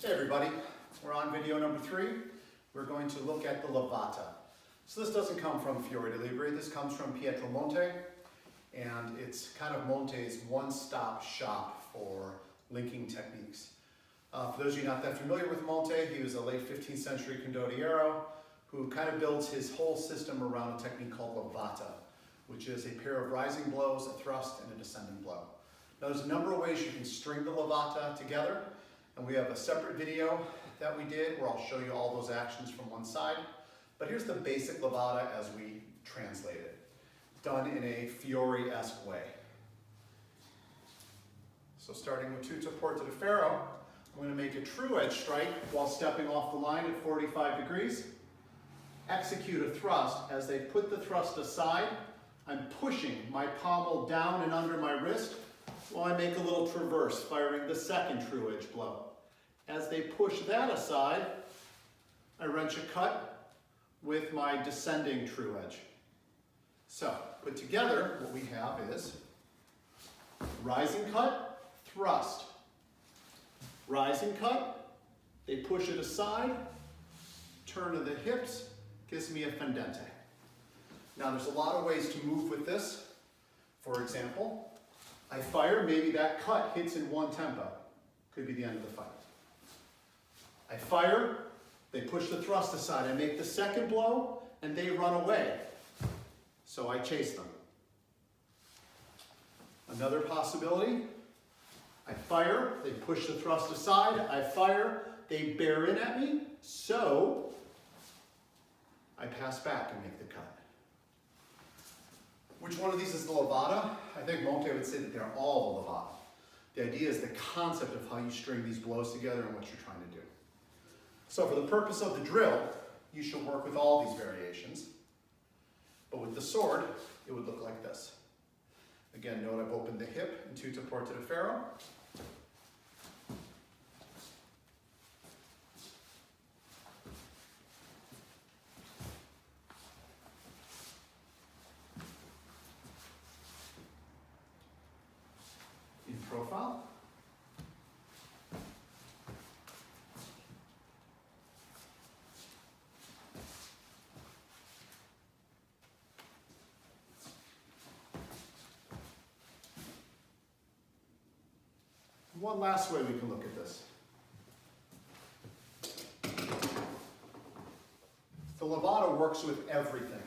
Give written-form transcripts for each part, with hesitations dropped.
Hey everybody, we're on video number 3. We're going to look at the Levata. So this doesn't come from Fiore di Libri, this comes from Pietro Monte, and it's kind of Monte's one-stop shop for linking techniques. For those of you not that familiar with Monte, he was a late 15th century condottiero who kind of builds his whole system around a technique called Levata, which is a pair of rising blows, a thrust, and a descending blow. Now there's a number of ways you can string the Levata together, and we have a separate video that we did where I'll show you all those actions from one side. But here's the basic Levata as we translate it, done in a Fiore-esque way. So starting with tutto porta di ferro, I'm going to make a true edge strike while stepping off the line at 45 degrees. Execute a thrust. As they put the thrust aside, I'm pushing my pommel down and under my wrist while I make a little traverse, firing the second true edge blow. As they push that aside, I wrench a cut with my descending true edge. So, put together, what we have is rising cut, thrust. Rising cut, they push it aside, turn to the hips, gives me a fendente. Now there's a lot of ways to move with this. For example, I fire, maybe that cut hits in one tempo. Could be the end of the fight. I fire, they push the thrust aside. I make the second blow, and they run away. So I chase them. Another possibility, I fire, they push the thrust aside. I fire, they bear in at me. So I pass back and make the cut. Which one of these is the Levata? I think Monte would say that they're all the Levata. The idea is the concept of how you string these blows together and what you're trying to do. So for the purpose of the drill, you should work with all these variations. But with the sword, it would look like this. Again, note I've opened the hip in tutto porta di ferro. In profile. One last way we can look at this. The Levata works with everything,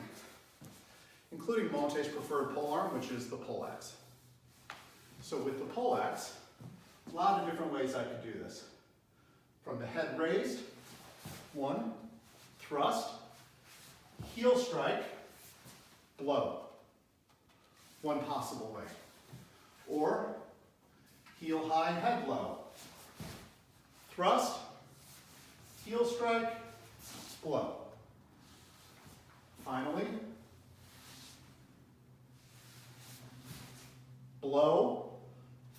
including Monte's preferred polearm, which is the poleaxe. So with the poleaxe, a lot of different ways I could do this. From the head raised, one, thrust, heel strike, blow. One possible way. Or heel high, head low. Thrust, heel strike, blow. Finally, blow,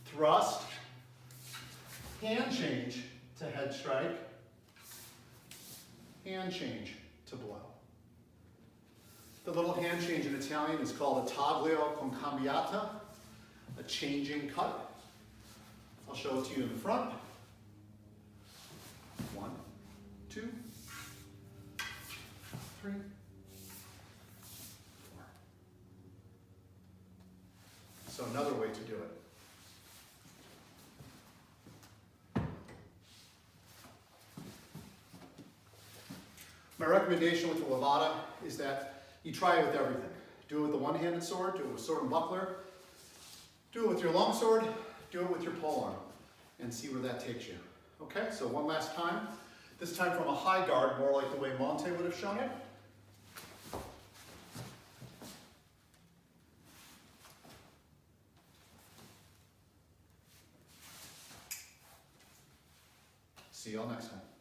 thrust, hand change to head strike, hand change to blow. The little hand change in Italian is called a taglio con cambiata, a changing cut. I'll show it to you in the front. 1, 2, 3, 4. So another way to do it. My recommendation with the Levata is that you try it with everything. Do it with the one-handed sword, do it with sword and buckler, do it with your long sword, do it with your polearm, and see where that takes you. Okay, so one last time. This time from a high guard, more like the way Monte would have shown it. See you all next time.